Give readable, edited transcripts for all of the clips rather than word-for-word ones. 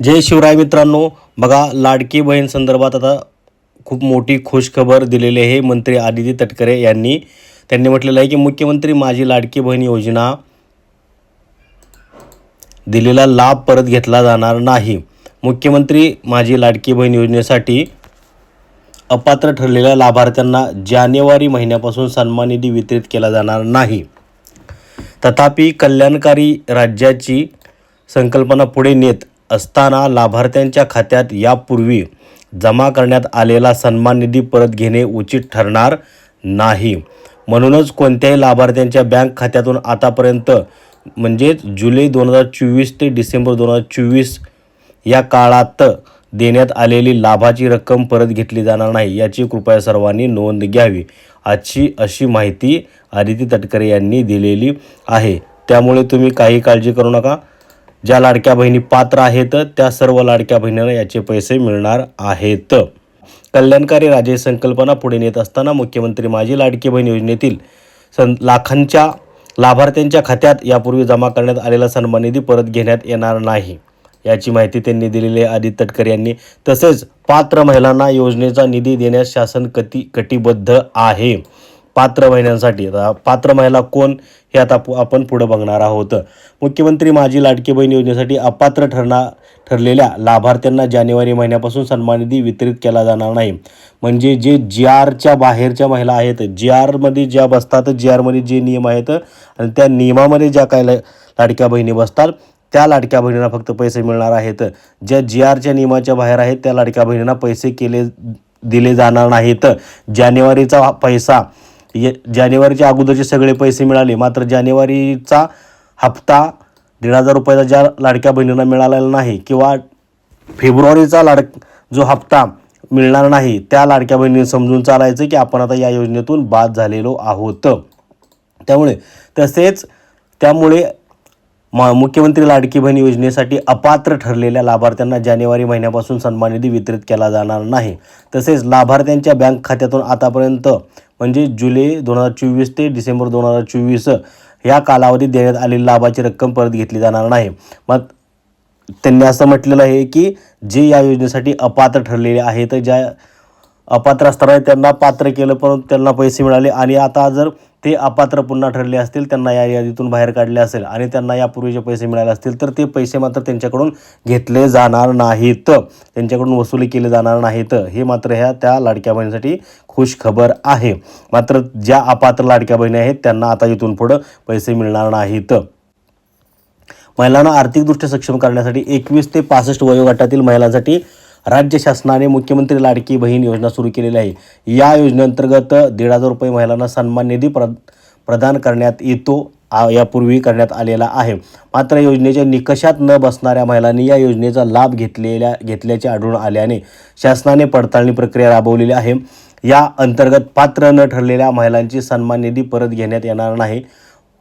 जय शिवराय मित्रांनो, बघा लाडकी बहीण संदर्भात आता खूप मोठी खुशखबर दिलेली आहे मंत्री आदिती तटकरे यांनी. त्यांनी म्हटलेलं आहे की मुख्यमंत्री माझी लाडकी बहीण योजना दिलेला लाभ परत घेतला जाणार नाही. मुख्यमंत्री माझी लाडकी बहीण योजनेसाठी अपात्र ठरलेल्या लाभार्थ्यांना जानेवारी महिन्यापासून सन्मान निधी वितरित केला जाणार नाही. तथापि कल्याणकारी राज्याची संकल्पना पुढे नेत असताना लाभार्थ्यांच्या खात्यात यापूर्वी जमा करण्यात आलेला सन्मान निधी परत घेणे उचित ठरणार नाही. म्हणूनच कोणत्याही लाभार्थ्यांच्या बँक खात्यातून आतापर्यंत म्हणजेच जुलै 2024 ते डिसेंबर 2024 या काळात देण्यात आलेली लाभाची रक्कम परत घेतली जाणार नाही, याची कृपया सर्वांनी नोंद घ्यावी, अशी माहिती आदिती तटकरे यांनी दिलेली आहे. त्यामुळे तुम्ही काही काळजी करू नका. ज्या लाडक्या बहिणी पात्र आहेत त्या सर्व लाडक्या बहिणींना याचे पैसे मिळणार आहेत. कल्याणकारी राज्य संकल्पना पुढे नेत असताना मुख्यमंत्री माझी लाडकी बहीण योजनेतील लाखांच्या लाभार्थ्यांच्या खात्यात यापूर्वी जमा करण्यात आलेला सन्मान निधी परत घेण्यात येणार नाही, याची माहिती त्यांनी दिलेली आहे आदिती तटकरे यांनी. तसेच पात्र महिलांना योजनेचा निधी देण्यास शासन कटिबद्ध आहे. पात्र महिलांसाठी पात्र महिला कोण हे आता आपण पुढे बघणार आहोत. मुख्यमंत्री माझी लाडकी बहीण योजनेसाठी अपात्र ठरलेल्या लाभार्थ्यांना जानेवारी महिन्यापासून सन्मान निधी वितरित केला जाणार नाही. म्हणजे जे GRच्या बाहेरच्या महिला आहेत, GRमध्ये ज्या बसतात, GRमध्ये जे नियम आहेत आणि त्या नियमामध्ये ज्या काय लाडक्या बहिणी बसतात त्या लाडक्या बहिणींना फक्त पैसे मिळणार आहेत. ज्या GRच्या नियमाच्या बाहेर आहेत त्या लाडक्या बहिणींना पैसे दिले जाणार नाहीत. जानेवारीचा पैसा जानेवारीच्या अगोदरचे सगळे पैसे मिळाले, मात्र जानेवारीचा हप्ता 1,500 रुपयाचा ज्या लाडक्या बहिणींना मिळालेला नाही किंवा फेब्रुवारीचा जो हप्ता मिळणार नाही त्या लाडक्या बहिणींनी समजून चालायचं की आपण आता या योजनेतून बाद झालेलो आहोत. त्यामुळे मुख्यमंत्री लाडकी बहीण योजनेसाठी अपात्र ठरलेल्या लाभार्थ्यांना जानेवारी महिन्यापासून सन्मान निधी वितरित केला जाणार नाही. तसेच लाभार्थ्यांच्या बँक खात्यातून आतापर्यंत म्हणजे जुलै 2024 ते डिसेंबर 2024 या कालावधीत देण्यात आलेली लाभाची रक्कम परत घेतली जाणार नाही. मग त्यांनी असं म्हटलेलं आहे की जे या योजनेसाठी अपात्र ठरलेले आहेत, ज्या अपात्र असताना त्यांना पात्र केलं परंतु त्यांना पैसे मिळाले आणि आता जर ते अपात्र पुन्हा ठरले असतील, त्यांना या यादीतून बाहेर काढले असेल आणि त्यांना यापूर्वीचे पैसे मिळाले असतील तर ते पैसे मात्र त्यांच्याकडून घेतले जाणार नाहीत, त्यांच्याकडून वसुली केले जाणार नाहीत. हे मात्र ह्या त्या लाडक्या बहिणीसाठी खुश खबर आहे. मात्र ज्या अपात्र लाडक्या बहिणी आहेत त्यांना आता इथून पुढं पैसे मिळणार नाहीत. महिलांना आर्थिकदृष्ट्या सक्षम करण्यासाठी 21 ते 65 वयोगटातील महिलांसाठी राज्य शासनाने मुख्यमंत्री लाडकी बहीण योजना सुरू केलेली आहे. या योजनेअंतर्गत 1,500 रुपये महिलांना सन्मान निधी प्रदान करण्यात येतो, यापूर्वी करण्यात आलेला आहे. मात्र योजनेच्या निकषात न बसणाऱ्या महिलांनी या योजनेचा लाभ घेतल्याचे आढळून आल्याने शासनाने पडताळणी प्रक्रिया राबवलेली आहे. या अंतर्गत पात्र न ठरलेल्या महिलांची सन्मान निधी परत घेण्यात येणार नाही.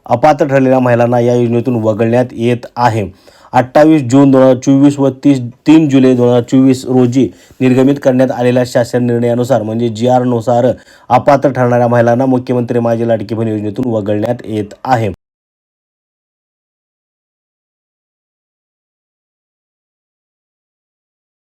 अपात्र ठरलेल्या महिलांना या योजनेतून वगळण्यात येत आहे. 28 जून 2024 व 3 जुलै 2024 रोजी निर्गमित करण्यात आलेल्या शासन निर्णयानुसार म्हणजे GR नुसार अपात्र ठरणाऱ्या महिलांना मुख्यमंत्री माझी लाडकी बहीण योजनेतून वगळण्यात येत आहे.